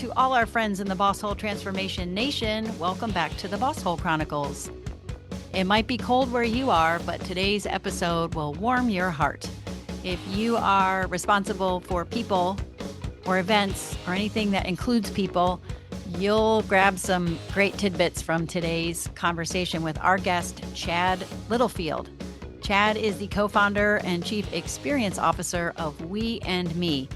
to all our friends in the Boss Hole Transformation Nation. Welcome back to the Boss Hole Chronicles. It might be cold where you are, but today's episode will warm your heart. If you are responsible for people or events or anything that includes people, you'll grab some great tidbits from today's conversation with our guest, Chad Littlefield. Chad is the co-founder and chief experience officer of We and Me.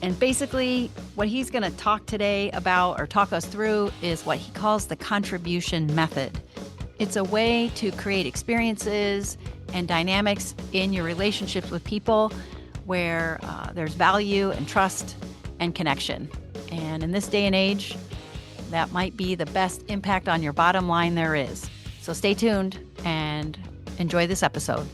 And basically, what he's going to talk today about or talk us through is what he calls the contribution method. It's a way to create experiences and dynamics in your relationships with people where there's value and trust and connection. And in this day and age, that might be the best impact on your bottom line there is. So stay tuned and enjoy this episode.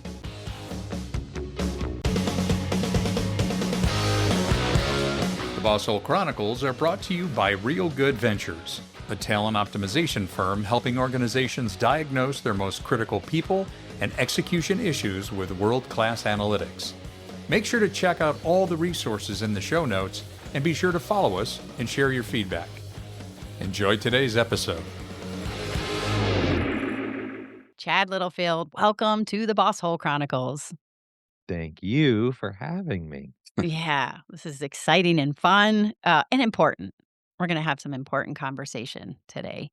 The Boss Hole Chronicles are brought to you by Real Good Ventures, a talent optimization firm helping organizations diagnose their most critical people and execution issues with world-class analytics. Make sure to check out all the resources in the show notes and be sure to follow us and share your feedback. Enjoy today's episode. Chad Littlefield, welcome to the Boss Hole Chronicles. Thank you for having me. Yeah, this is exciting and fun and important. We're going to have some important conversation today.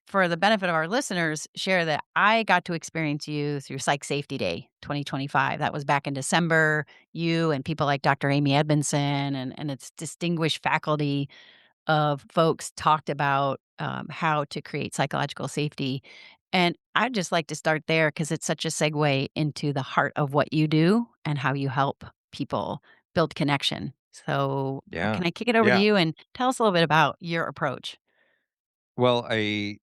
For the benefit of our listeners, share that I got to experience you through Psych Safety Day 2025. That was back in December. You and people like Dr. Amy Edmondson and its distinguished faculty of folks talked about how to create psychological safety. And I'd just like to start there because it's such a segue into the heart of what you do and how you help people build connection. So Yeah. can I kick it over to you and tell us a little bit about your approach? Well, maybe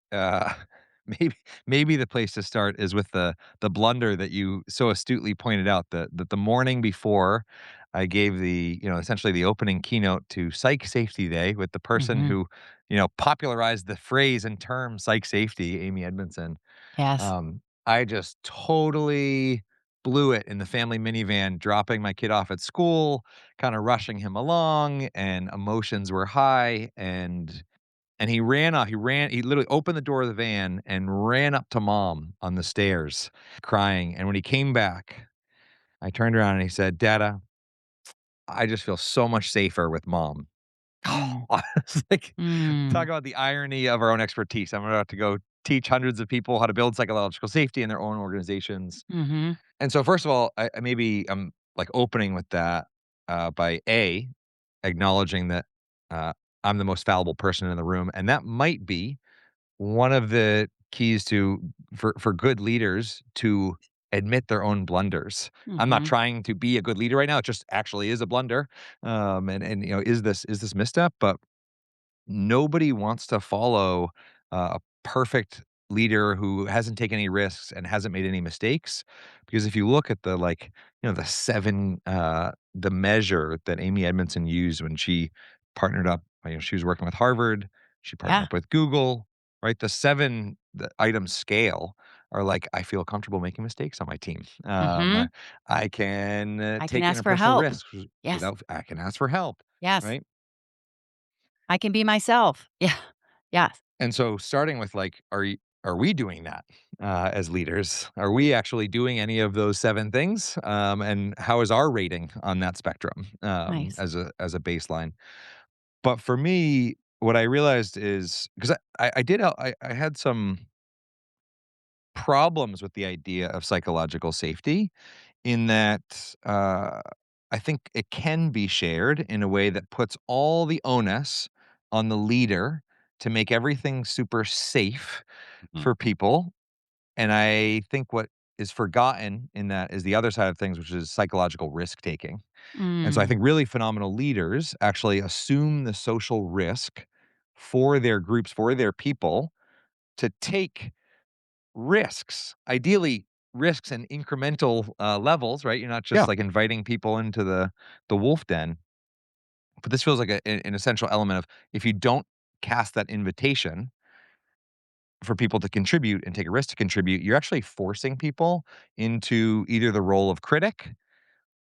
the place to start is with the blunder that you so astutely pointed out, that the morning before I gave essentially the opening keynote to Psych Safety Day with the person Hmm. who, popularized the phrase and term psych safety, Amy Edmondson. Yes. I just totally blew it in the family minivan, dropping my kid off at school, kind of rushing him along, and emotions were high. And he ran off. He literally opened the door of the van and ran up to mom on the stairs, crying. And when he came back, I turned around and he said, "Dada, I just feel so much safer with mom." Mm. I was like, talk Mm. about the irony of our own expertise. I'm about to go teach hundreds of people how to build psychological safety in their own organizations. Hmm. And so, first of all, I'm like opening with that by acknowledging that uh, I'm the most fallible person in the room, and that might be one of the keys for good leaders to admit their own blunders. I'm not Hmm. trying to be a good leader right now. It just actually is a blunder. And is this misstep? But nobody wants to follow a perfect leader who hasn't taken any risks and hasn't made any mistakes. Because if you look at the measure that Amy Edmondson used when she partnered up, she was working with Harvard, she partnered Yeah. up with Google, right? The item scale are like, I feel comfortable making mistakes on my team. Hmm. I can I can take ask for interpersonal help. risks Yes. without, I can ask for help, Yes. right? I can be myself. Yeah. Yes. And so starting with like, are we doing that as leaders? Are we actually doing any of those 7 things? And how is our rating on that spectrum Nice. as a baseline? But for me, what I realized is because I had some problems with the idea of psychological safety in that I think it can be shared in a way that puts all the onus on the leader to make everything super safe Mhm. for people. And I think what is forgotten in that is the other side of things, which is psychological risk taking. And so I Mm. think really phenomenal leaders actually assume the social risk for their groups, for their people to take risks, ideally risks in incremental levels, right? You're not Yeah. just like inviting people into the wolf den, but this feels like an essential element of if you don't cast that invitation for people to contribute and take a risk to contribute, you're actually forcing people into either the role of critic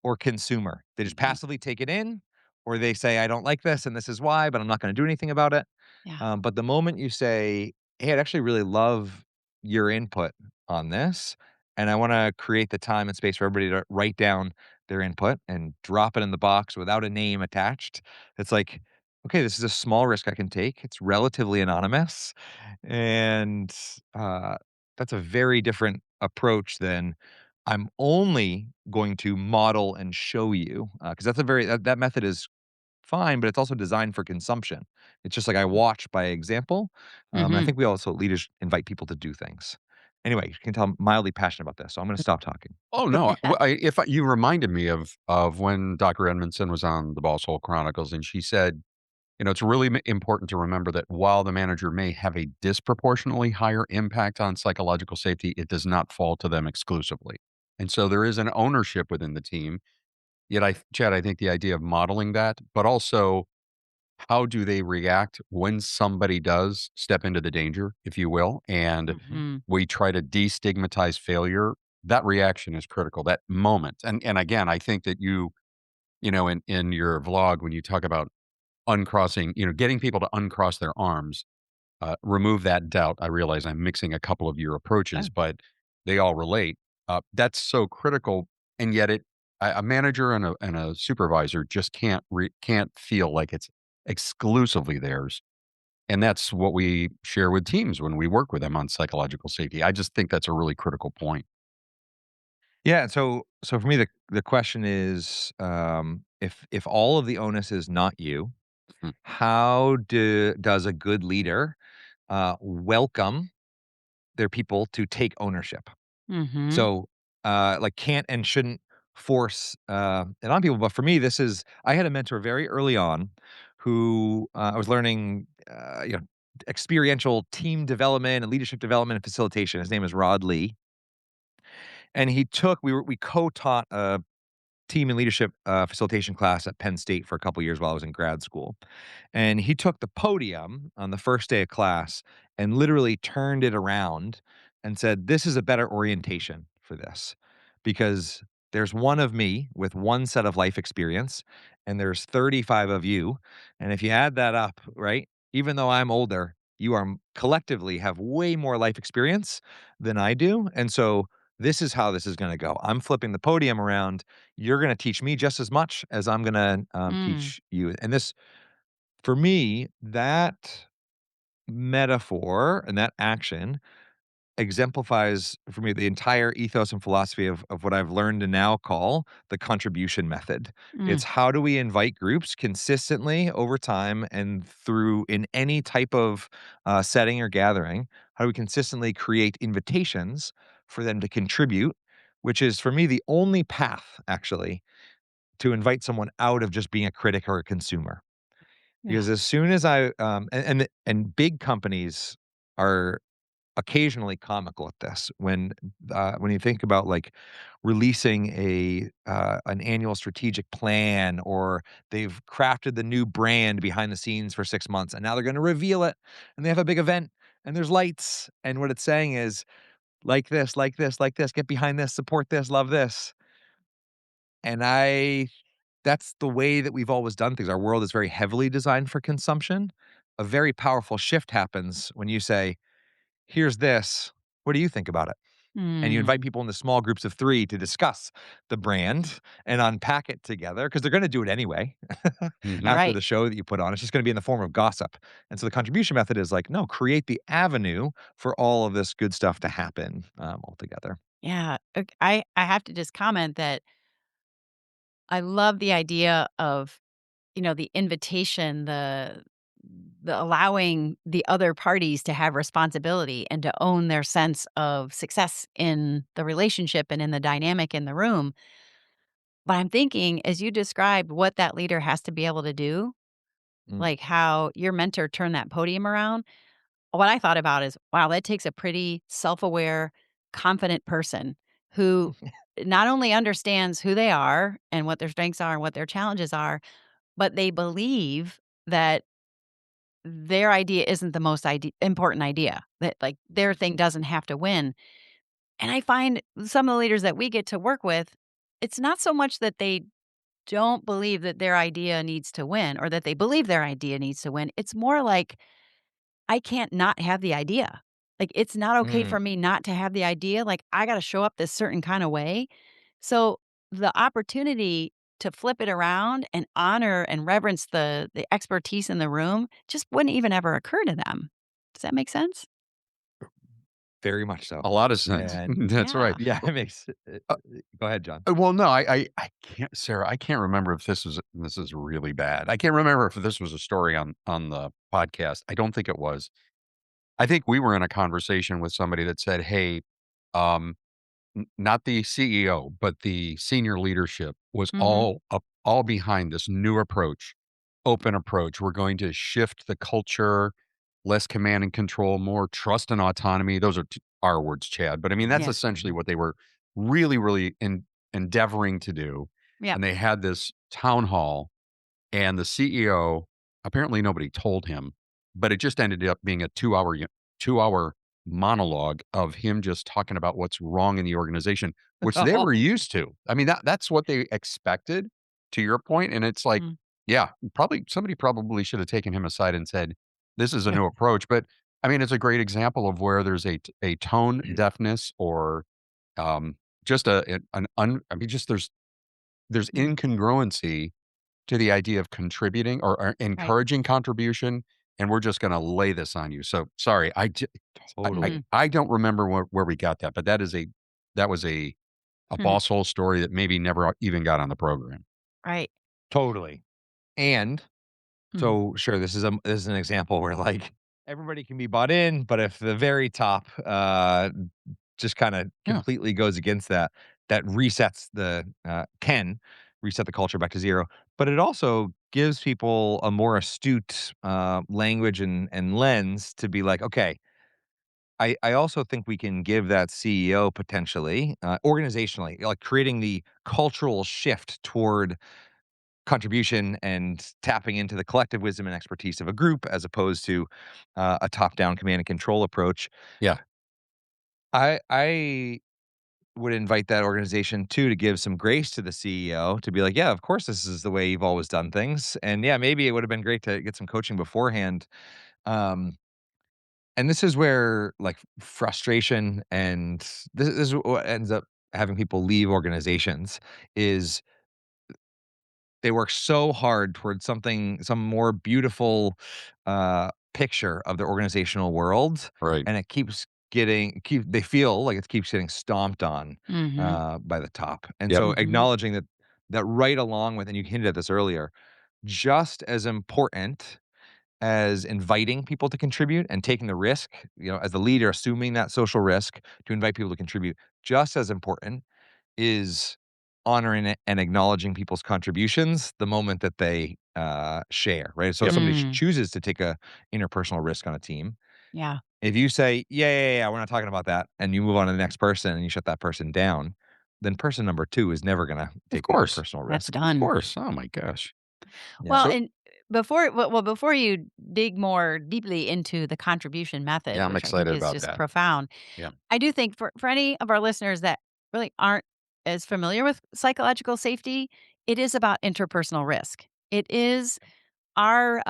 or consumer. They just Mhm. passively take it in or they say, "I don't like this and this is why, but I'm not gonna do anything about it." Yeah. But the moment you say, "Hey, I'd actually really love your input on this, and I wanna create the time and space for everybody to write down their input and drop it in the box without a name attached." It's like, "Okay, this is a small risk I can take. It's relatively anonymous." And, uh, that's a very different approach than, "I'm only going to model and show you," because that's a very that method is fine, but it's also designed for consumption. It's just like I watch by example, and I Mhm. think we also leaders invite people to do things. Anyway, you can tell I'm mildly passionate about this, so I'm gonna stop talking. Oh, no. You reminded me of when Dr. Edmondson was on the Boss Hole Chronicles, and she said, it's really important to remember that while the manager may have a disproportionately higher impact on psychological safety, it does not fall to them exclusively. And so there is an ownership within the team. Yet, Chad, I think the idea of modeling that, but also how do they react when somebody does step into the danger, if you will, and Mhm. Mhm. we try to destigmatize failure. That reaction is critical. That moment, and again, I think that in your vlog when you talk about uncrossing, getting people to uncross their arms, remove that doubt. I realize I'm mixing a couple of your approaches, Sure. but they all relate. That's so critical, and yet a manager and a supervisor just can't feel like it's exclusively theirs, and that's what we share with teams when we work with them on psychological safety. I just think that's a really critical point. Yeah, so for me, the question is, if all of the onus is not you, Hmm. does a good leader, welcome their people to take ownership? Mhm. So, like, can't and shouldn't force, it on people, but for me, this is I had a mentor very early on who, I was learning, experiential team development and leadership development and facilitation. His name is Rod Lee, and we co-taught a team and leadership, facilitation class at Penn State for a couple years while I was in grad school. And he took the podium on the first day of class and literally turned it around and said, "This is a better orientation for this because there's one of me with one set of life experience, and there's 35 of you. And if you add that up, right, even though I'm older, you are collectively have way more life experience than I do. And so this is how this is going to go. I'm flipping the podium around. You're going to teach me just as much as I'm going to Mm. teach you." And this, for me, that metaphor and that action exemplifies for me the entire ethos and philosophy of what I've learned to now call the contribution method. Mm. It's how do we invite groups consistently over time and through in any type of setting or gathering? How do we consistently create invitations for them to contribute? Which is for me the only path actually to invite someone out of just being a critic or a consumer. Yeah. Because as soon as I and big companies are occasionally comical at this when you think about, like, releasing an annual strategic plan, or they've crafted the new brand behind the scenes for 6 months, and now they're gonna reveal it, and they have a big event, and there's lights, and what it's saying is, "Like this, like this, like this, get behind this, support this, love this." And I That's the way that we've always done things. Our world is very heavily designed for consumption. A very powerful shift happens when you say, "Here's this. What do you think about it?" And you invite Mm. people into small groups of 3 to discuss the brand and unpack it together because 'cause they're gonna do it anyway Hmm. after Right. the show that you put on. It's just gonna be in the form of gossip. And so the contribution method is like, no, create the avenue for all of this good stuff to happen, altogether. Yeah. I have to just comment that I love the idea of, the invitation, the allowing the other parties to have responsibility and to own their sense of success in the relationship and in the dynamic in the room. But I'm thinking, as you described what that leader has to be able to do, Mm. like how your mentor turned that podium around, what I thought about is, wow, that takes a pretty self aware, confident person who not only understands who they are and what their strengths are and what their challenges are, but they believe that their idea isn't the most important idea, that like their thing doesn't have to win. And I find some of the leaders that we get to work with, it's not so much that they don't believe that their idea needs to win or that they believe their idea needs to win. It's more like I can't not have the idea. Like, it's not okay Mm. for me not to have the idea. Like, I got to show up this certain kind of way. So, the opportunity to flip it around and honor and reverence the expertise in the room just wouldn't even ever occur to them. Does that make sense? Very much so. A lot of sense. And That's right. Yeah. yeah, Well, it makes go ahead, John. well, no, I can't, Sarah. I can't remember if this is really bad. I can't remember if this was a story on the podcast. I don't think it was. I think we were in a conversation with somebody that said, "Hey, um, not the CEO, but the senior leadership was Mhm. all behind this new approach, open approach. We're going to shift the culture, less command and control, more trust and autonomy." Those are our words, Chad. But I mean, that's Yeah. essentially what they were really endeavoring to do. Yep. And they had this town hall, and the CEO, apparently nobody told him, but it just ended up being a 2-hour monologue of him just talking about what's wrong in the organization, which they were used to. I mean, that's what they expected, to your point, and it's like, Mm. yeah, probably somebody probably should have taken him aside and said, "This is a new approach." But I mean, it's a great example of where there's a tone deafness or um, just I mean, just there's Mm. incongruency to the idea of contributing or Right. encouraging contribution, and we're just gonna lay this on you. So, sorry, Totally. Mhm. I don't remember where we got that, but that was a Mhm. boss hole story that maybe never even got on the program. Right. Totally. And Mhm. so, sure, this is an example where, like, everybody can be bought in, but if the very top, just kinda Yeah, completely goes against that, that resets can reset the culture back to 0, but it also gives people a more astute, language and lens to be like, "Okay, I also think we can give that CEO potentially, organizationally, like, creating the cultural shift toward contribution and tapping into the collective wisdom and expertise of a group as opposed to a top-down command and control approach." yeah, I would invite that organization too to give some grace to the CEO to be like, yeah, of course this is the way you've always done things. And yeah, maybe it would have been great to get some coaching beforehand. Um, and this is where like frustration and this is what ends up having people leave organizations is they work so hard towards some more beautiful, picture of the organizational world, right. and it keeps they feel like it keeps getting stomped on, Mhm. by the top, and Yep. so Mhm. acknowledging that right along with and you hinted at this earlier, just as important as inviting people to contribute and taking the risk, as the leader, assuming that social risk to invite people to contribute, just as important is honoring it and acknowledging people's contributions the moment that they, share, right? So if Yep. somebody Mm. chooses to take a interpersonal risk on a team, Yeah. if you say, "Yeah, yeah, yeah, we're not talking about that," and you move on to the next person and you shut that person down, then person number 2 is never gonna Of take the course. interpersonal That's risk. Of done. course. Oh my gosh. Yeah. Well, So, and before you dig more deeply into the contribution method, yeah, I'm which I think excited is about just that. profound, Yeah. I do think for any of our listeners that really aren't as familiar with psychological safety, it is about interpersonal risk. It is our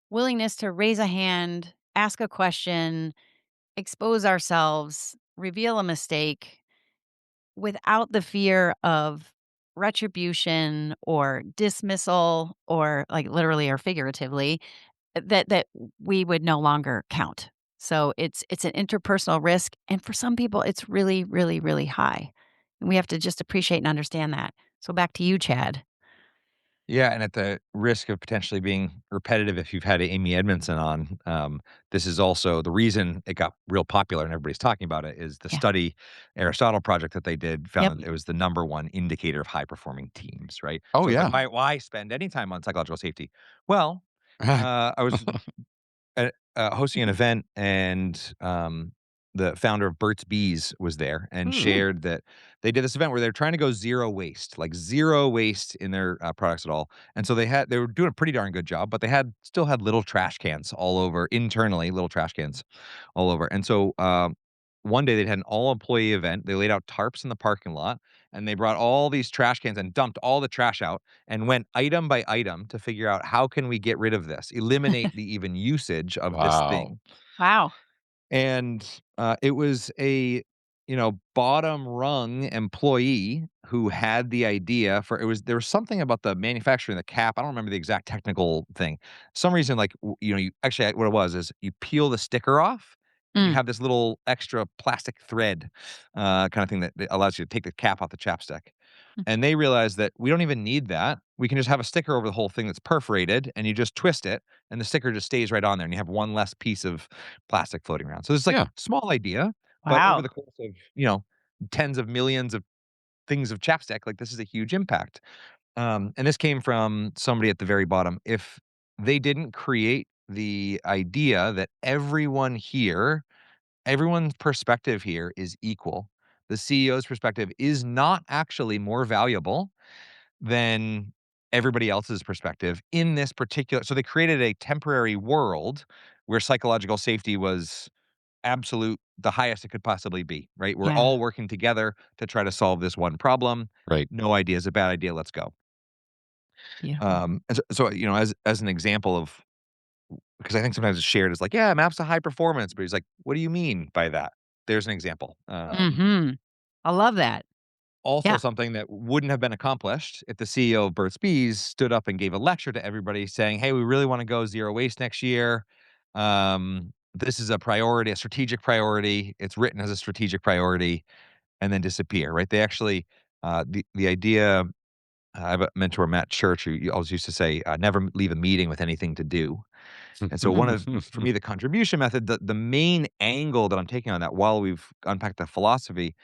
willingness to raise a hand, ask a question, expose ourselves, reveal a mistake without the fear of retribution or dismissal or like literally or figuratively that we would no longer count. So it's an interpersonal risk and for some people it's really really really high. And we have to just appreciate and understand that. So back to you, Chad. Yeah, and at the risk of potentially being repetitive, if you've had Amy Edmondson on, this is also the reason it got real popular and everybody's talking about it is the Yeah. study Aristotle project that they did Yep. found that it was the number one indicator of high performing teams, right? Oh So it's like, yeah. why spend any time on psychological safety? Well, I was hosting an event, and the founder of Burt's Bees was there and Ooh, shared that they did this event where they're trying to go zero waste, like zero waste in their products at all. And so they were doing a pretty darn good job, but they still had little trash cans all over internally, little trash cans all over. And so one day they had an all employee event. They laid out tarps in the parking lot, and they brought all these trash cans and dumped all the trash out and went item by item to figure out how can we get rid of this, eliminate the even usage of this Wow. thing. Wow. And, it was a, bottom rung employee who had the idea for there was something about the manufacturing the cap, I don't remember the exact technical thing. Some reason, like, you actually, what it was is you peel the sticker off, and you Mm. have this little extra plastic thread, kinda thing that allows you to take the cap off the chapstick. Mm. And they realized that we don't even need that. We can just have a sticker over the whole thing that's perforated, and you just twist it, and the sticker just stays right on there, and you have one less piece of plastic floating around. So it's like Yeah. small idea, but over Wow. the course of, tens of millions of things of chapstick, like this is a huge impact. And this came from somebody at the very bottom. If they didn't create the idea that everyone's perspective here is equal. The CEO's perspective is not actually more valuable than everybody else's perspective in this particular. So they created a temporary world where psychological safety was absolute the highest it could possibly be, right? We're Yeah. all working together to try to solve this one problem. Right. No idea is a bad idea. Let's go. Beautiful. And so, as an example of, because I think sometimes it's shared as like, yeah, maps to high performance, but he's like, what do you mean by that? There's an example. Mhm. I love that. Also Yeah. something that wouldn't have been accomplished if the CEO of Burt's Bees stood up and gave a lecture to everybody saying, "Hey, we really want to go zero waste next year. This is a priority, a strategic priority. It's written as a strategic priority," and then disappear. Right? They actually, the idea. I have a mentor, Matt Church, who always used to say, "Never leave a meeting with anything to do." And so, for me, the contribution method, the main angle that I'm taking on that, while we've unpacked the philosophy,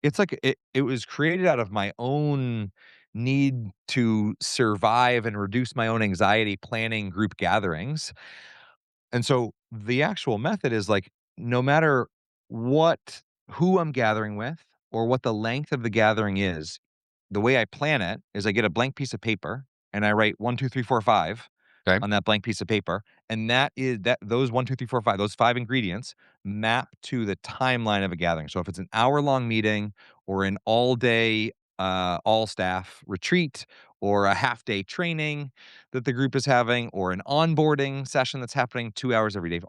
it's like it was created out of my own need to survive and reduce my own anxiety planning group gatherings. And so the actual method is like, no matter what who I'm gathering with or what the length of the gathering is, the way I plan it is I get a blank piece of paper and I write 1, 2, 3, 4, 5 Okay. on that blank piece of paper. And those 1, 2, 3, 4, 5, those 5 ingredients map to the timeline of a gathering. So if it's an hour-long meeting or an all-day, all staff retreat or a half-day training that the group is having or an onboarding session that's happening 2 hours every day,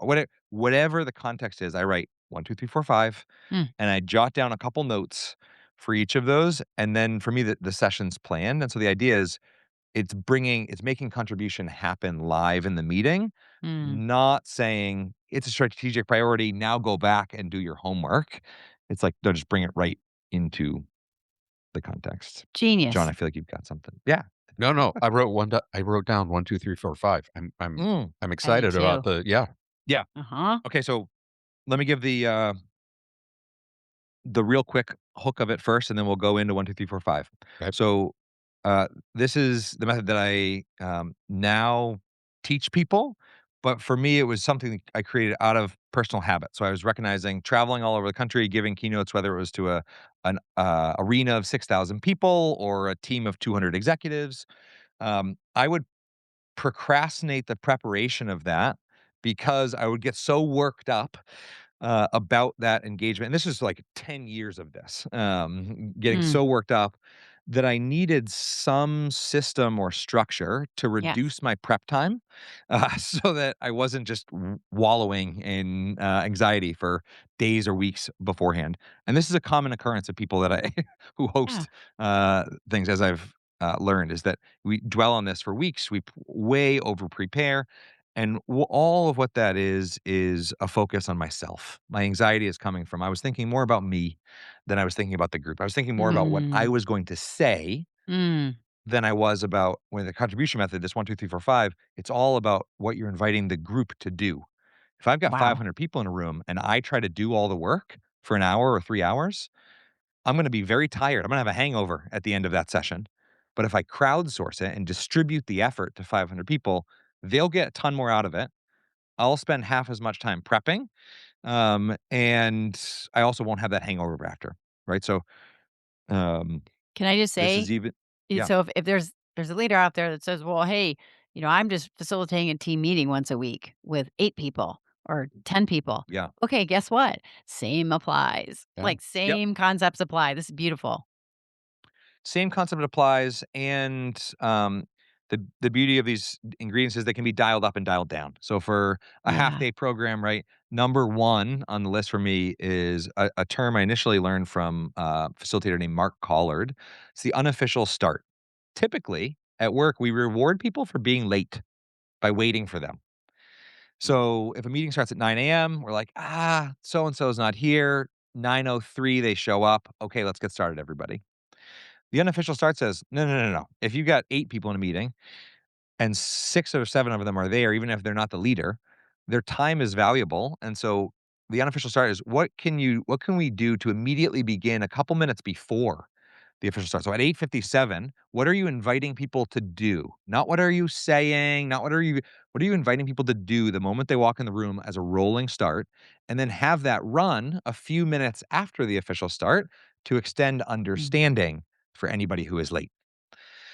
whatever the context is, I write 1, 2, 3, 4, 5, Mm. and I jot down a couple notes for each of those. And then for me, the session's planned. And so the idea is it's making contribution happen live in the meeting, Mm. not saying it's a strategic priority. Now go back and do your homework. It's like, no, just bring it right into the context. John, Genius. I feel like you've got something. Yeah. No, no. I wrote down 1, 2, 3, 4, 5. Mm, I'm I did excited about too. the yeah. yeah. Uh-huh. Okay. So let me give the real quick hook of it first, and then we'll go into 1, 2, 3, 4, 5. Okay. So, this is the method that I, now teach people, but for me, it was something I created out of personal habit. So I was recognizing traveling all over the country, giving keynotes, whether it was to an arena of 6,000 people or a team of 200 executives. I would procrastinate the preparation of that because I would get so worked up about that engagement. And this is like 10 years of this, getting Mm. so worked up that I needed some system or structure to Yes. reduce my prep time, so that I wasn't just wallowing in anxiety for days or weeks beforehand. And this is a common occurrence of people that I who Yeah. host things, as I've learned, is that we dwell on this for weeks. We way over prepare, and all of what that is a focus on myself. My anxiety is coming from I was thinking more about me than I was thinking about the group. I was thinking more about what I Mm. was going to say Mm. than I was about when the contribution method, this 1, 2, 3, 4, 5, it's all about what you're inviting the group to do. If I've got Wow. 500 people in a room and I try to do all the work for an hour or 3 hours, I'm going to be very tired. I'm going to have a hangover at the end of that session. But if I crowdsource it and distribute the effort to 500 people, they'll get a ton more out of it. I'll spend half as much time prepping, and I also won't have that hangover after, right? So, um, Can I just this say, is even yeah, so if there's a leader out there that says, "Well, hey, I'm just facilitating a team meeting once a week with 8 people or 10 people." yeah, Okay, guess what? Same applies. Yeah. Like, yep. same concepts apply. This is beautiful. same concept applies, and the beauty of these ingredients is they can be dialed up and dialed down. So for a half Yeah. day program, right? Number one on the list for me is a term I initially learned from a facilitator named Mark Collard. It's the unofficial start. Typically at work, we reward people for being late by waiting for them. So if a meeting starts at 9 a.m., we're like, so and so's not here. 9:03, they show up. Okay, let's get started, everybody. The unofficial start says, no, no, no, no. If you've got 8 people in a meeting and 6 or 7 of them are there, even if they're not the leader, their time is valuable. And so the unofficial start is what can we do to immediately begin a couple minutes before the official start? So at 8:57, what are you inviting people to do? Not what are you saying, not what are you inviting people to do the moment they walk in the room as a rolling start, and then have that run a few minutes after the official start to extend Mm. understanding for anybody who is late.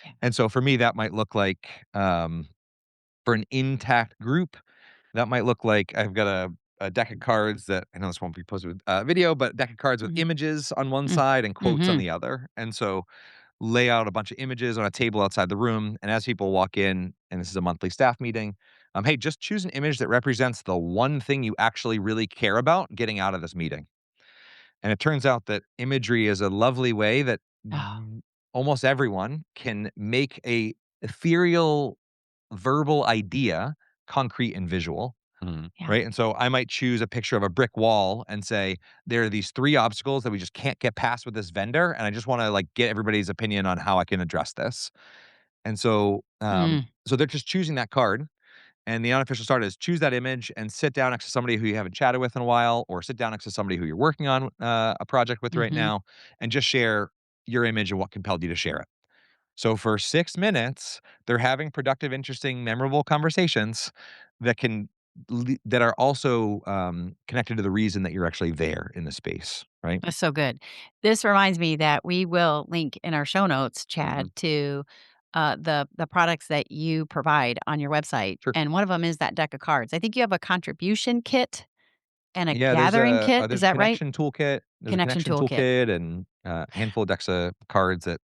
Yeah. And so for me, that might look like, for an intact group, that might look like I've got a deck of cards that I know this won't be posted with video, but deck of cards with Mhm. images on one Mm. side and quotes on Mhm. the other. And so lay out a bunch of images on a table outside the room. And as people walk in, and this is a monthly staff meeting, hey, just choose an image that represents the one thing you actually really care about getting out of this meeting. And it turns out that imagery is a lovely way that Oh, almost everyone can make a ethereal verbal idea concrete and visual, Mhm. yeah. right? And so I might choose a picture of a brick wall and say, there are these 3 obstacles that we just can't get past with this vendor. And I just want to like get everybody's opinion on how I can address this. And so, Mm. so they're just choosing that card. And the unofficial start is choose that image and sit down next to somebody who you haven't chatted with in a while, or sit down next to somebody who you're working on a project with right Mhm. now, and just share your image and what compelled you to share it. So for 6 minutes, they're having productive, interesting, memorable conversations that that are also connected to the reason that you're actually there in the space, right? That's so good. This reminds me that we will link in our show notes, Mhm. Chad, to the products that you provide on your website, Sure. and one of them is that deck of cards. I think you have a contribution kit and a Yeah, gathering kit. Is there's a that right? connection toolkit. There's a Connection connection toolkit. toolkit and a handful of decks of cards that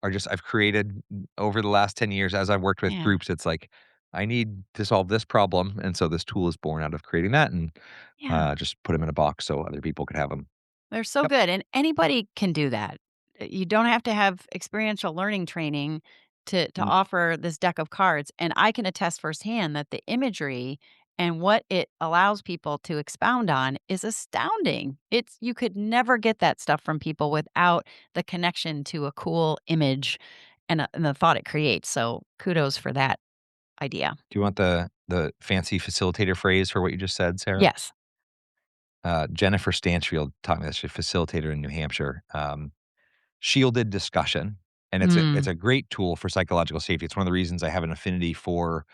are just I've created over the last 10 years as I've worked with Yeah. groups. It's like I need to solve this problem, and so this tool is born out of creating that, and Yeah. just put them in a box so other people could have them. They're so Yep. good, and anybody can do that. You don't have to have experiential learning training to Mm. offer this deck of cards, and I can attest firsthand that the imagery and what it allows people to expound on is astounding. It's you could never get that stuff from people without the connection to a cool image and the thought it creates, so kudos for that idea. Do you want the fancy facilitator phrase for what you just said, Sarah? Yes. Jennifer Stanchfield taught me this. She's a facilitator in New Hampshire. Shielded discussion, and it's Mm, a great tool for psychological safety. It's one of the reasons I have an affinity for,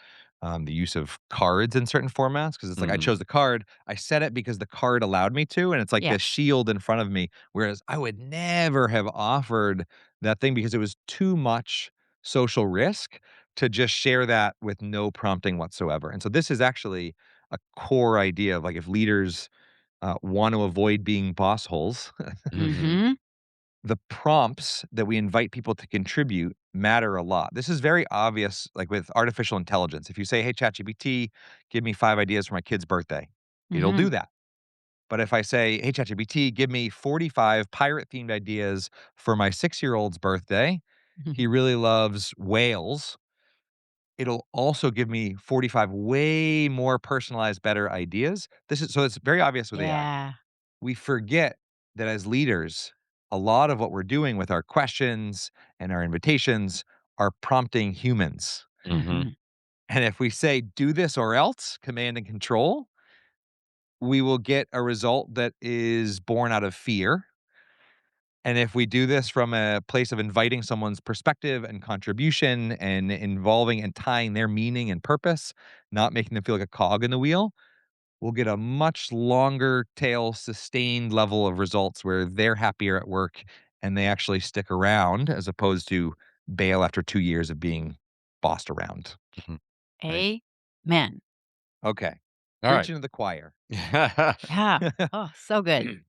the use of cards in certain formats because it's like I Mhm. chose the card, I said it because the card allowed me to, and it's like yeah. this shield in front of me, whereas I would never have offered that thing because it was too much social risk to just share that with no prompting whatsoever, and so this is actually a core idea of, like, if leaders, want to avoid being boss holes, Mhm. Mhm. the prompts that we invite people to contribute matter a lot. This is very obvious, like with artificial intelligence. If you say, "Hey, ChatGPT, give me 5 ideas for my kid's birthday," it'll do Mhm. that. But if I say, "Hey, ChatGPT, give me 45 pirate-themed ideas for my 6-year-old's birthday. He really loves whales." It'll also give me 45 way more personalized, better ideas. So it's very obvious with AI. Yeah. We forget that as leaders, a lot of what we're doing with our questions and our invitations are prompting humans. Mhm. Mhm. And if we say, do this or else, command and control, we will get a result that is born out of fear. And if we do this from a place of inviting someone's perspective and contribution and involving and tying their meaning and purpose, not making them feel like a cog in the wheel, we'll get a much longer tail, sustained level of results where they're happier at work and they actually stick around as opposed to bail after 2 years of being bossed around, Mhm. right? Amen. Okay. All right. Preaching to the choir. Yeah. Oh, so good.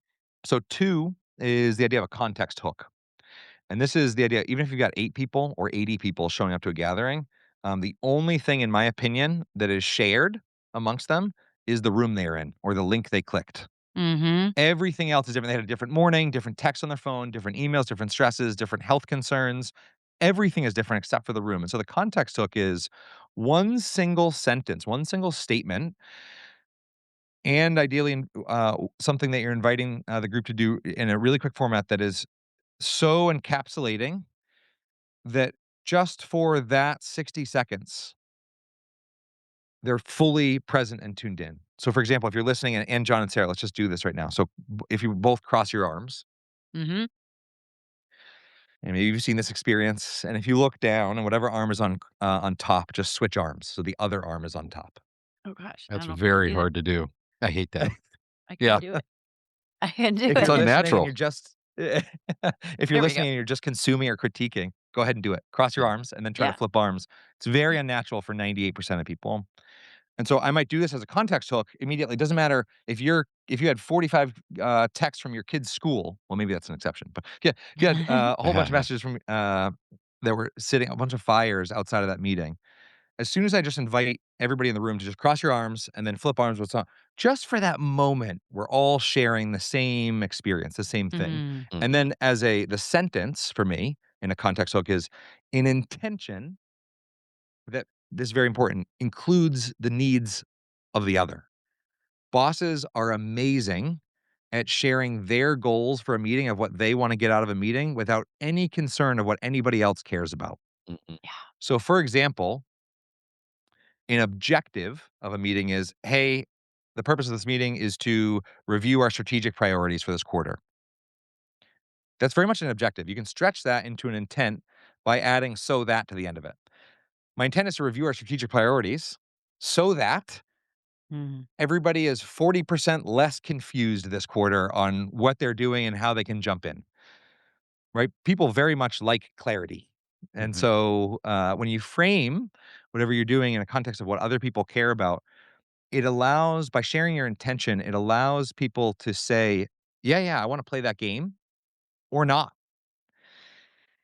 So 2 is the idea of a context hook. And this is the idea, even if you've got 8 people or 80 people showing up to a gathering, the only thing, in my opinion, that is shared amongst them is the room they're in or the link they clicked. Mm-hmm. Everything else is different. They had a different morning, different texts on their phone, different emails, different stresses, different health concerns. Everything is different except for the room. And so the context hook is one single sentence, one single statement, and ideally something that you're inviting the group to do in a really quick format that is so encapsulating that just for that 60 seconds, they're fully present and tuned in. So, for example, if you're listening, and John and Sarah, let's just do this right now. So, if you both cross your arms, Mm-hmm. and maybe you've seen this experience, and if you look down and whatever arm is on top, just switch arms. So the other arm is on top. Oh gosh, I That's don't know if I can very do that. hard to do. I hate that. I Yeah. can't do it. I can do If It's you're it. listening and unnatural. you're just if you're There we go. listening and you're just consuming or critiquing, go ahead and do it. Cross your Yeah. arms and then try to Yeah. flip arms. It's very unnatural for 98% of people. And so I might do this as a context hook immediately. It doesn't matter if you had 45 texts from your kid's school. Well, maybe that's an exception, but yeah, you had a whole bunch of messages from that were sitting, a bunch of fires outside of that meeting. As soon as I just invite everybody in the room to just cross your arms and then flip arms, what's on, just for that moment, we're all sharing the same experience, the same thing. Mm. And Mhm, then the sentence for me in a context hook is an intention that, this is very important, includes the needs of the other. Bosses are amazing at sharing their goals for a meeting of what they want to get out of a meeting without any concern of what anybody else cares about. mhm, Yeah. So, for example, an objective of a meeting is, hey, the purpose of this meeting is to review our strategic priorities for this quarter. That's very much an objective. You can stretch that into an intent by adding so that to the end of it. My intent is to review our strategic priorities so that Mm. everybody is 40% less confused this quarter on what they're doing and how they can jump in, right? People very much like clarity. And mhm, so when you frame whatever you're doing in a context of what other people care about, it allows, by sharing your intention, it allows people to say, yeah, yeah, I want to play that game or not.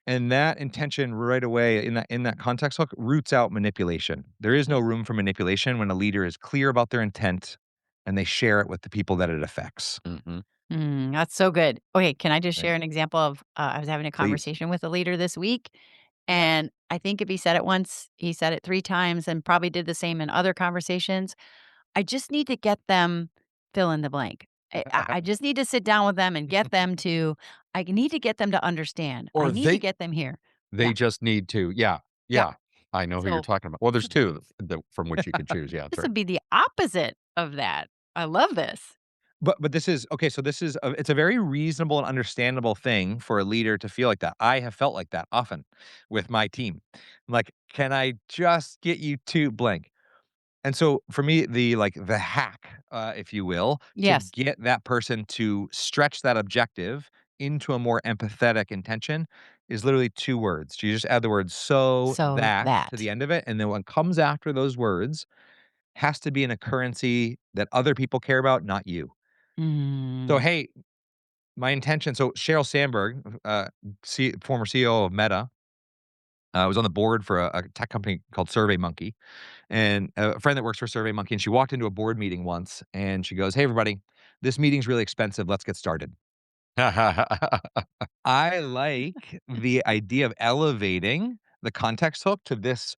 And that intention right away in that context hook roots out manipulation. There is no room for manipulation when a leader is clear about their intent and they share it with the people that it affects. mhm. Mm, that's so good. Okay, can I just Right. share an example of I was having a Please. conversation with a leader this week, and I think if he said it once, he said it 3 times and probably did the same in other conversations. I just need to get them fill in the blank. I just need to sit down with them and get them to I need to get them to understand. I Or need to get them here. they Yeah, just need to, yeah, yeah. yeah. I know who you're So talking about. Well, this there's would 2 from which you could choose. Yeah, that's this right. would be the opposite of that. I love this. But this is okay, so this is it's a very reasonable and understandable thing for a leader to feel like that. I have felt like that often with my team. I'm like, "Can I just get you to blank?" And so for me, the hack, if you will, to Yes. get that person to stretch that objective into a more empathetic intention is literally 2 words. You just add the word "so So that" to the that. end of it, and then what comes after those words has to be in a currency that other people care about, not you. So, Mm. hey, my intention, so Sheryl Sandberg, former CEO of Meta, was on the board for a tech company called SurveyMonkey, and a friend that works for SurveyMonkey, and she walked into a board meeting once, and she goes, "Hey, everybody, this meeting's really expensive. Let's get started." I like the idea of elevating the context hook to this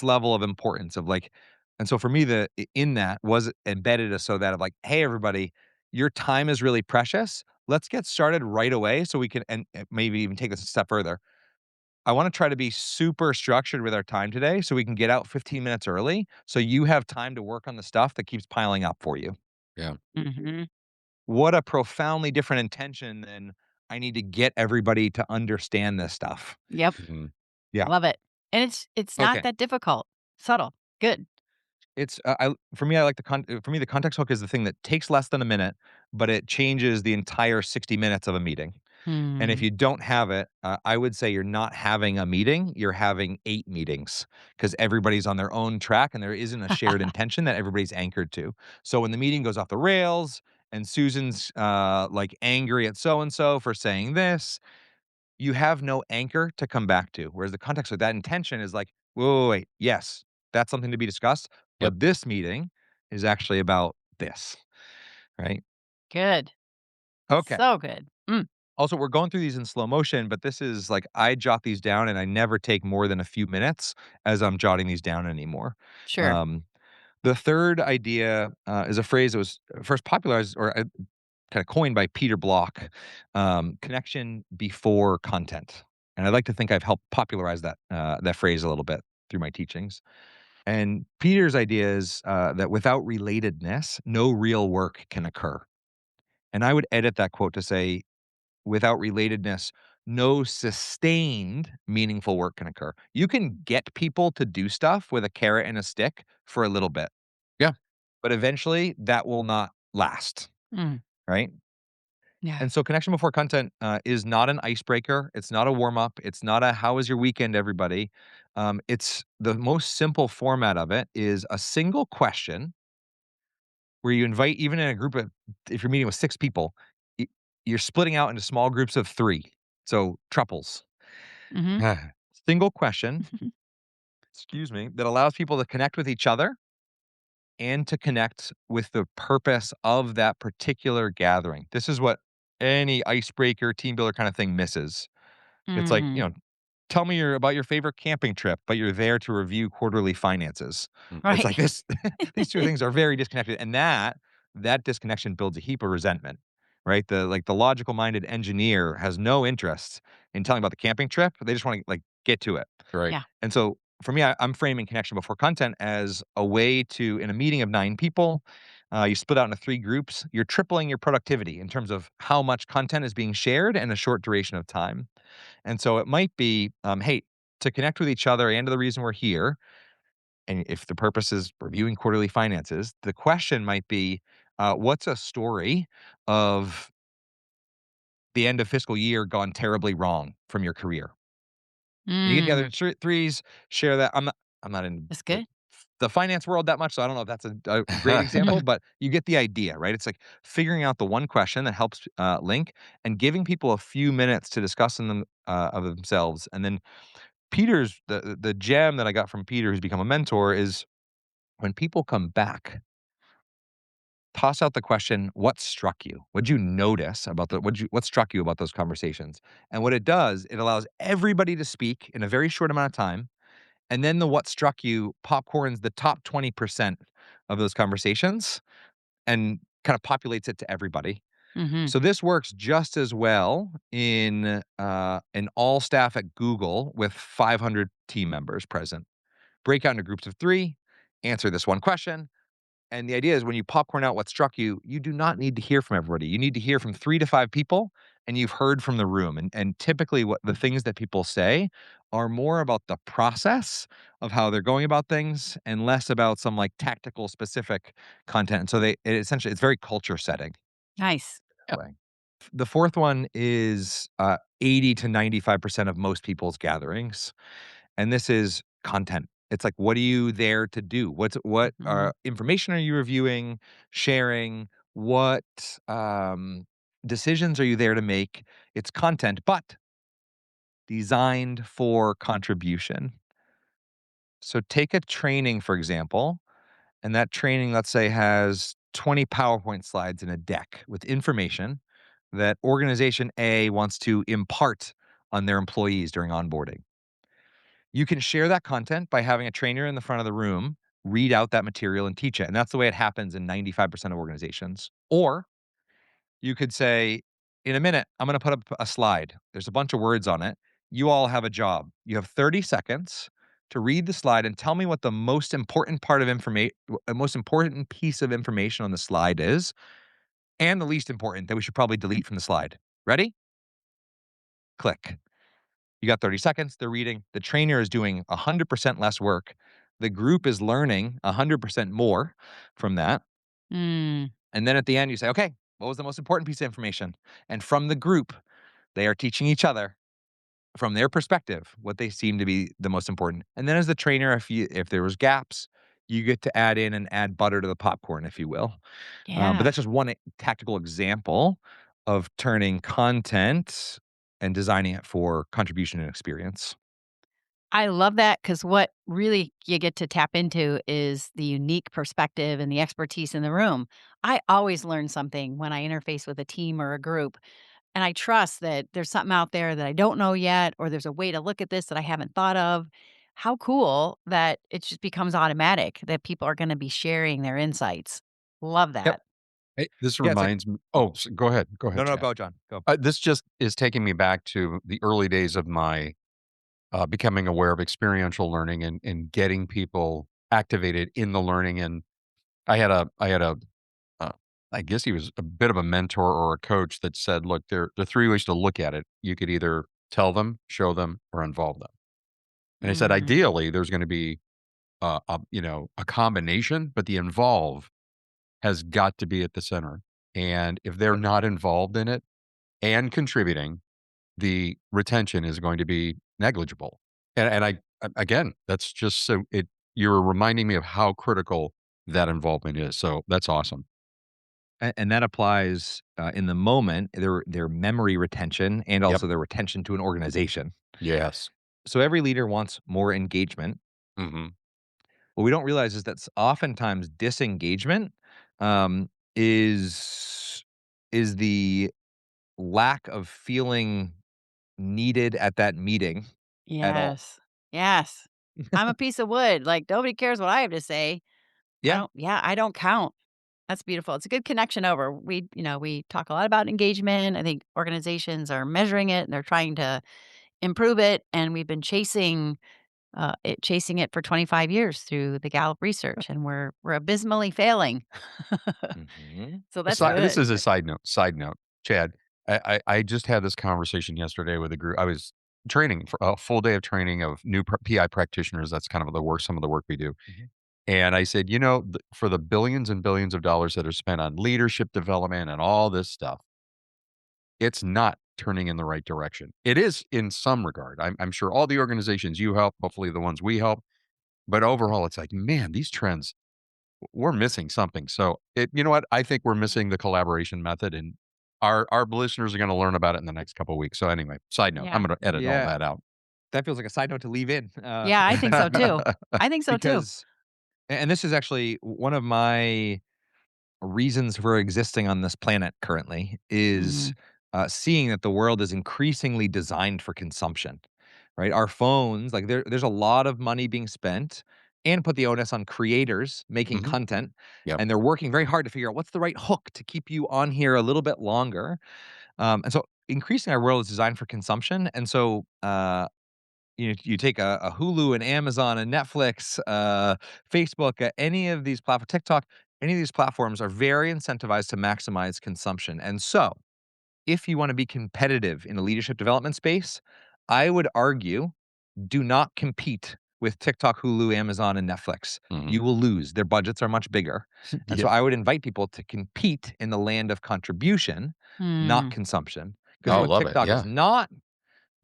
level of importance of like, and so for me, in that was embedded as so that of like, hey, everybody, your time is really precious. Let's get started right away so we can, and maybe even take this a step further. I want to try to be super structured with our time today so we can get out 15 minutes early so you have time to work on the stuff that keeps piling up for you. Yeah. Mhm. What a profoundly different intention than I need to get everybody to understand this stuff. Yep. Mhm. Yeah. Love it. And it's not Okay. that difficult. Subtle. Good. It's I for me, I like for me, the context hook is the thing that takes less than a minute, but it changes the entire 60 minutes of a meeting. And if Hmm. you don't have it, I would say you're not having a meeting, you're having 8 meetings because everybody's on their own track and there isn't a shared intention that everybody's anchored to. So when the meeting goes off the rails and Susan's like angry at so and so for saying this, you have no anchor to come back to. Whereas the context of that intention is like, whoa, wait, yes, that's something to be discussed. Yep. But this meeting is actually about this, right? Good. Okay. So good. Also, we're going through these in slow motion, but this is like I jot these down and I never take more than a few minutes as I'm jotting these down anymore. Sure. Um, the third idea is a phrase that was first popularized or kind of coined by Peter Block, connection before content. And I'd like to think I've helped popularize that phrase a little bit through my teachings. And Peter's idea is that without relatedness, no real work can occur. And I would edit that quote to say, without relatedness, no sustained meaningful work can occur. You can get people to do stuff with a carrot and a stick for a little bit, Yeah. but eventually that will not last, Mm. right? Yeah. And so connection before content is not an icebreaker. It's not a warm up. It's not a how was your weekend, everybody. It's the most simple format of it is a single question where you invite, even in a group of, if you're meeting with 6 people, y- you're splitting out into small groups of 3. So triples. Mm-hmm. Single question, excuse me, that allows people to connect with each other and to connect with the purpose of that particular gathering. This is what any icebreaker, team builder kind of thing misses. It's like, Mm. tell me about your favorite camping trip, but you're there to review quarterly finances. Mm. It's like Right. this, these 2 things are very disconnected. And that disconnection builds a heap of resentment, right? The logical minded engineer has no interest in telling about the camping trip. They just want to like get to it. Right. Yeah. And so for me, I'm framing connection before content as a way to, in a meeting of 9 people, you split out into 3 groups. You're tripling your productivity in terms of how much content is being shared in a short duration of time. And so it might be, hey, to connect with each other and the reason we're here, and if the purpose is reviewing quarterly finances, the question might be, what's a story of the end of fiscal year gone terribly wrong from your career? And you get together Mm. in threes, share that. I'm not in That's like good. the finance world that much, so I don't know if that's a great example, but you get the idea, right? It's like figuring out the one question that helps link and giving people a few minutes to discuss in them of themselves, and then Peter's the gem that I got from Peter, who's become a mentor, is when people come back, toss out the question, "What struck you? What'd you notice about what struck you about those conversations?" And what it does, it allows everybody to speak in a very short amount of time, and then the what struck you popcorns the top 20% of those conversations and kind of populates it to everybody. Mm-hmm. So this works just as well in an all staff at Google with 500 team members present. Break out into groups of 3, answer this one question. And the idea is when you popcorn out what struck you, you do not need to hear from everybody. You need to hear from 3 to 5 people and you've heard from the room. And typically what the things that people say are more about the process of how they're going about things and less about some like tactical specific content. And so essentially it's very culture setting Nice. that way. The fourth one is 80 to 95% of most people's gatherings. And this is content. It's like, what are you there to do? What Mm. information are you reviewing, sharing? What decisions are you there to make? It's content, but designed for contribution. So take a training, for example, and that training, let's say, has 20 PowerPoint slides in a deck with information that organization A wants to impart on their employees during onboarding. You can share that content by having a trainer in the front of the room read out that material and teach it. And that's the way it happens in 95% of organizations. Or you could say, in a minute, I'm going to put up a slide. There's a bunch of words on it. You all have a job. You have 30 seconds to read the slide and tell me what the most important part of information, the most important piece of information on the slide is, and the least important that we should probably delete from the slide. Ready? Click. You got 30 seconds. They're reading. The trainer is doing 100% less work. The group is learning 100% more from that. Mm. And then at the end, you say, okay, what was the most important piece of information? And from the group, they are teaching each other from their perspective what they seem to be the most important. And then as the trainer, if there was gaps, you get to add in and add butter to the popcorn, if you will. But Yeah. that's just one tactical example of turning content and designing it for contribution and experience. I love that because what really you get to tap into is the unique perspective and the expertise in the room. I always learn something when I interface with a team or a group, and I trust that there's something out there that I don't know yet, or there's a way to look at this that I haven't thought of. How cool that it just becomes automatic that people are going to be sharing their insights. Love Yep. that. Hey, this Yeah, it's like reminds me. oh, Oh, go ahead. Go no, ahead, no, Chad. go, John. Go. This just is taking me back to the early days of my becoming aware of experiential learning and getting people activated in the learning. And I had a uh, I guess he was a bit of a mentor or a coach that said, look, there are three ways to look at it. You could either tell them, show them, or involve them. And I said, Mm, ideally, there's going to be a combination, but the involve has got to be at the center. And if they're Yep. not involved in it and contributing, the retention is going to be negligible. And again, that's just so it. You're reminding me of how critical that involvement is. So that's awesome. And that applies in the moment, their memory retention and Yep. also their retention to an organization. Yes. So every leader wants more engagement. Hmm. What we don't realize is that oftentimes disengagement um, is is the lack of feeling needed at that meeting at all. yes. Yes. I'm a piece of wood. Like, nobody cares what I have to say. Yeah. I don't count. That's beautiful. It's a good connection over. We talk a lot about engagement. I think organizations are measuring it and they're trying to improve it. And we've been chasing it for 25 years through the Gallup research, and we're abysmally failing. Hmm. So that's This good. is a side note. Side note, Chad. I just had this conversation yesterday with a group. I was training for a full day of training of new PI practitioners. That's kind of the work. Some of the work we do. Hmm. And I said, for the billions and billions of dollars that are spent on leadership development and all this stuff, it's not turning in the right direction. It is in some regard. I'm sure all the organizations you help, hopefully the ones we help, but overall, it's like, man, these trends, we're missing something. So you know what? I think we're missing the collaboration method, and our listeners are going to learn about it in the next couple of weeks. So anyway, side note, I'm Yeah. going to edit all Yeah, that out. that feels like a side note to leave in, Yeah, I think so too. I think so too. because, and this is actually one of my reasons for existing on this planet currently is Mhm. seeing that the world is increasingly designed for consumption, right? Our phones, like there's a lot of money being spent and put the onus on creators making Hmm. content. Yep. And they're working very hard to figure out what's the right hook to keep you on here a little bit longer. And so increasing our world is designed for consumption. And so, you take a Hulu and Amazon and Netflix, Facebook, any of these platforms, TikTok, any of these platforms are very incentivized to maximize consumption. And so, if you want to be competitive in the leadership development space, I would argue do not compete with TikTok, Hulu, Amazon, and Netflix. Hmm. You will lose. Their budgets are much bigger. And so Yeah. I would invite people to compete in the land of contribution, not Hmm. consumption. Because Oh, what love it. TikTok is Yeah. not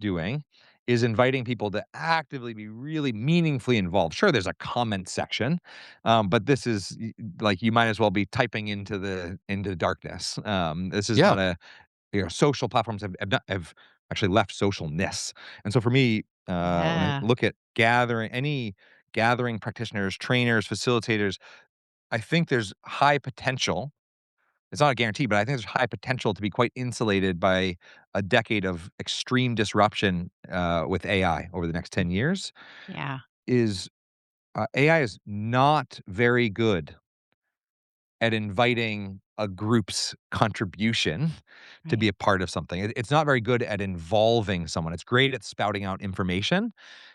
doing is inviting people to actively be really meaningfully involved. Sure, there's a comment section, but this is like you might as well be typing into darkness. This is Yeah. not a social platforms have actually left socialness, and so for me, when I Yeah. look at gathering practitioners, trainers, facilitators, I think there's high potential. It's not a guarantee, but I think there's high potential to be quite insulated by a decade of extreme disruption with AI over the next 10 years. Yeah. Is AI is not very good at inviting a group's contribution to be Right. a part of something. It's not very good at involving someone. It's great at spouting out information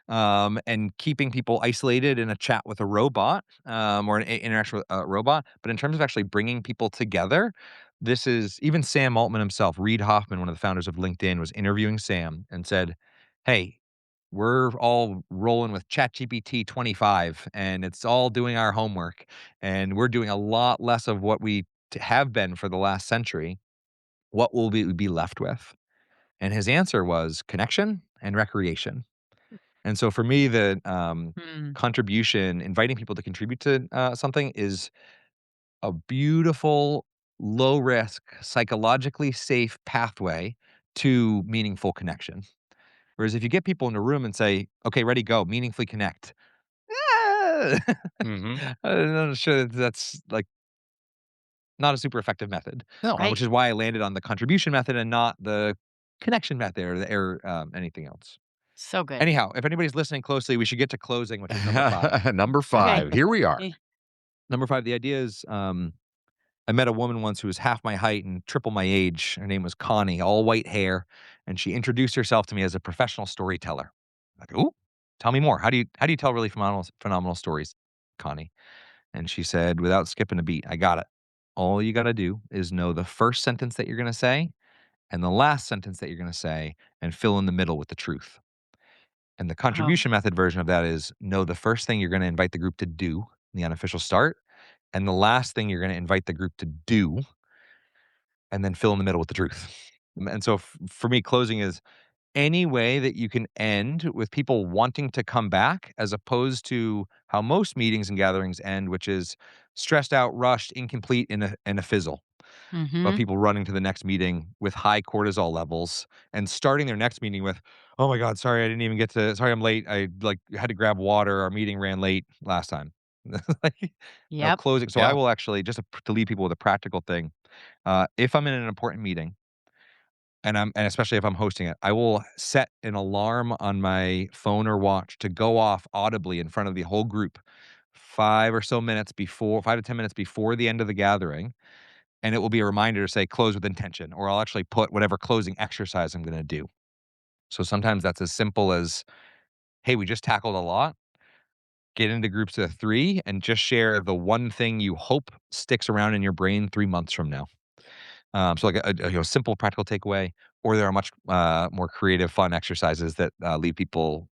and keeping people isolated in a chat with a robot or an interaction with a robot. But in terms of actually bringing people together, this is even Sam Altman himself, Reid Hoffman, one of the founders of LinkedIn, was interviewing Sam and said, "Hey, we're all rolling with ChatGPT 25 and it's all doing our homework and we're doing a lot less of what we have been for the last century. What will we be left with?" And his answer was connection and recreation. And so for me, the Hmm. contribution, inviting people to contribute to something is a beautiful, low risk, psychologically safe pathway to meaningful connection. Whereas if you get people in a room and say, okay, ready, go, meaningfully connect. Hmm. I'm not sure that's like not a super effective method, No. Right. which is why I landed on the contribution method and not the connection method or anything else. So good. Anyhow, if anybody's listening closely, we should get to closing, which is number 5. Number Okay. 5. Here we are. Eh, Number 5, the idea is I met a woman once who was half my height and triple my age. Her name was Connie, all white hair, and she introduced herself to me as a professional storyteller. Like, ooh, tell me more. How do you tell really phenomenal stories, Connie? And she said, without skipping a beat, I got it. All you got to do is know the first sentence that you're going to say and the last sentence that you're going to say and fill in the middle with the truth. And the Oh. contribution method version of that is know the first thing you're going to invite the group to do in the unofficial start and the last thing you're going to invite the group to do and then fill in the middle with the truth. And so for me, closing is any way that you can end with people wanting to come back as opposed to how most meetings and gatherings end, which is stressed out, rushed, incomplete, and a fizzle. About Mm-hmm. people running to the next meeting with high cortisol levels and starting their next meeting with, "Oh my god, sorry I didn't even get to sorry I'm late. I, like, had to grab water. Our meeting ran late last time." Like, no, Yep. closing. So I Yeah. will actually just to leave people with a practical thing, if I'm in an important meeting and especially if I'm hosting it, I will set an alarm on my phone or watch to go off audibly in front of the whole group 5 to 10 minutes before the end of the gathering, and it will be a reminder to say close with intention, or I'll actually put whatever closing exercise I'm gonna do. So sometimes that's as simple as, "Hey, we just tackled a lot. Get into groups of 3 and just share the one thing you hope sticks around in your brain 3 months from now." So like a simple practical takeaway, or there are much more creative, fun exercises that leave people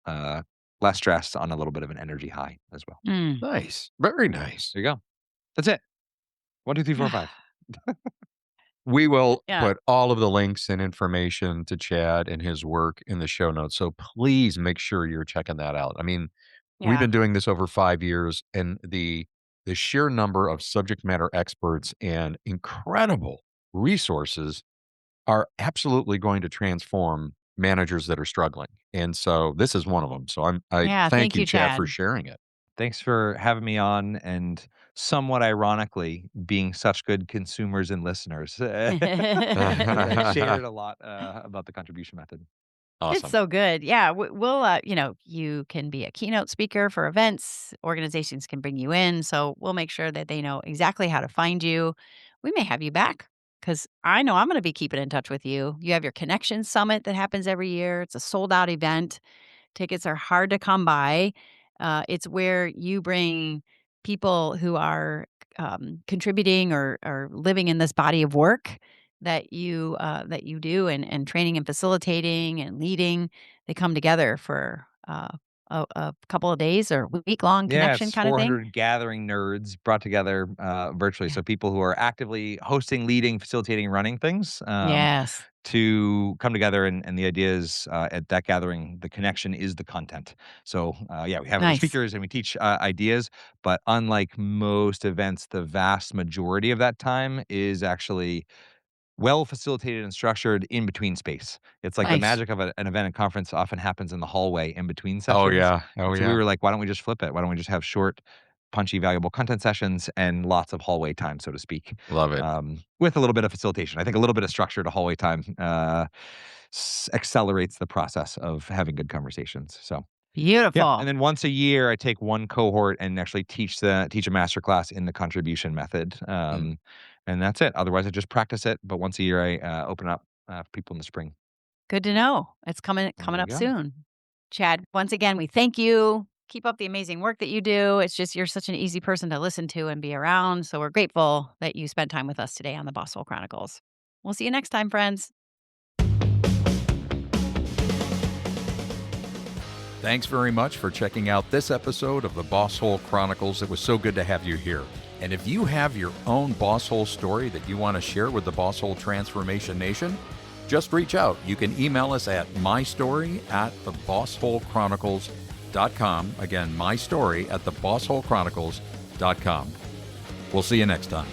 less stressed on a little bit of an energy high as well. Mm. Nice. Very nice. There you go. That's it. 1, 2, 3, 4, 5. We will Yeah. put all of the links and information to Chad and his work in the show notes. So please make sure you're checking that out. I mean, we've Yeah. been doing this over 5 years, and the sheer number of subject matter experts and incredible resources are absolutely going to transform managers that are struggling. And so this is one of them. So I Yeah. thank Thank you, you, Chad, for Chad. sharing it. Thanks for having me on and somewhat ironically being such good consumers and listeners. I shared a lot about the contribution method. It's Awesome. so good. Yeah, we'll, you can be a keynote speaker for events. Organizations can bring you in. So we'll make sure that they know exactly how to find you. We may have you back because I know I'm going to be keeping in touch with you. You have your Connection Summit that happens every year. It's a sold out event. Tickets are hard to come by. It's where you bring people who are contributing or living in this body of work that you do and training and facilitating and leading. They come together for a couple of days or week long Yeah, connection it's kind of thing. 400 gathering nerds brought together virtually. Yeah. So people who are actively hosting, leading, facilitating, running things Yes. to come together. And the idea is at that gathering, the connection is the content. So yeah, we have our Nice. speakers and we teach ideas. But unlike most events, the vast majority of that time is actually well facilitated and structured in between space. It's like the Nice. magic of an event and conference often happens in the hallway in between Oh, sessions. yeah. Oh, And so we yeah. were like, why don't we just flip it? Why don't we just have short, punchy, valuable content sessions and lots of hallway time, so to speak, Love it. with a little bit of facilitation. I think a little bit of structure to hallway time accelerates the process of having good conversations. So yeah, and Beautiful. then once a year, I take one cohort and actually teach a master class in the contribution method, Mm. and that's it. Otherwise, I just practice it. But once a year, I open up for people in the spring. Good to know. It's There coming you up go. soon. Chad, once again, we thank you. Keep up the amazing work that you do. It's just you're such an easy person to listen to and be around. So we're grateful that you spent time with us today on the Boss Hole Chronicles. We'll see you next time, friends. Thanks very much for checking out this episode of the Boss Hole Chronicles. It was so good to have you here. And if you have your own Boss Hole story that you want to share with the Boss Hole Transformation Nation, just reach out. You can email us at mystory@thebossholechronicles.com. Again, mystory@thebossholechronicles.com. We'll see you next time.